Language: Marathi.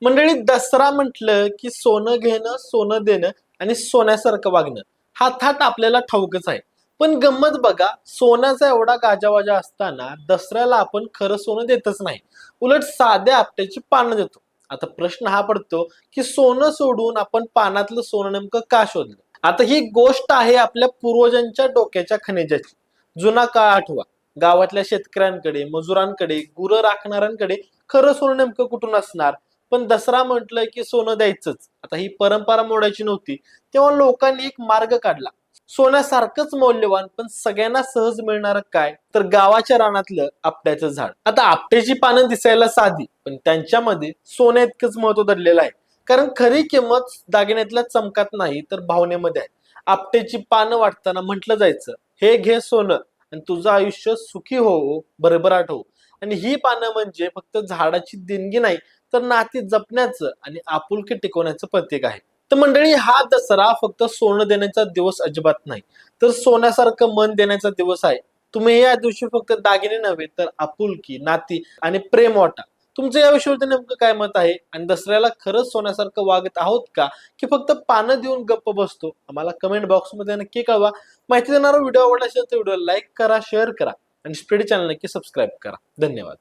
मंडळी, दसरा म्हटलं की सोनं घेणं, सोनं देणं आणि सोन्यासारखं वागणं हा थाट आपल्याला ठाऊकच आहे. पण गंमत बघा, सोन्याचा एवढा गाजावाजा असताना दसऱ्याला आपण खरं सोनं देतच नाही. उलट साध्या आपट्याची पानं देतो. आता प्रश्न हा पडतो की सोनं सोडून आपण पानातलं सोनं नेमकं का शोधलं? आता ही गोष्ट आहे आपल्या पूर्वजांच्या डोक्याच्या खनिजाची. जुना काळ आठवा. गावातल्या शेतकऱ्यांकडे, मजुरांकडे, गुरं राखणाऱ्यांकडे खरं सोनं नेमकं कुठून असणार? पण दसरा म्हटलंय की सोनं द्यायचंच. आता ही परंपरा मोडायची नव्हती. तेव्हा लोकांनी एक मार्ग काढला. सोन्यासारखंच मौल्यवान पण सगळ्यांना सहज मिळणार काय? तर गावाच्या रानातलं आपट्याचं झाड. आता आपट्याची पानं दिसायला साधी, पण त्यांच्यामध्ये सोन्या इतकंच महत्व दडलेलं आहे. कारण खरी किंमत दागिन्यातल्या चमकात नाही तर भावनेमध्ये आहे. आपट्याची पानं वाटताना म्हटलं जायचं, हे घे सोनं आणि तुझं आयुष्य सुखी हो, भरभराट हो. आणि ही पानं म्हणजे फक्त झाडाची देणगी नाही, तर नाती जपण्याचं आणि आपुलकी टिकवण्याचं प्रतीक आहे. तर मंडळी, हा दसरा फक्त सोनं देण्याचा दिवस अजिबात नाही, तर सोन्यासारखं मन देण्याचा दिवस आहे. तुम्ही या दिवशी फक्त दागिने नव्हे तर आपुलकी, नाती आणि प्रेम वाटा. तुमचं या विषयावरती नेमकं काय मत आहे? आणि दसऱ्याला खरंच सोन्यासारखं वागत आहोत का, की फक्त पानं देऊन गप्प बसतो? आम्हाला कमेंट बॉक्समध्ये नक्की कळवा. माहिती देणारा व्हिडिओ आवडला असेल तर व्हिडिओ लाईक करा, शेअर करा आणि स्पीड चॅनल नक्की सबस्क्राईब करा. धन्यवाद.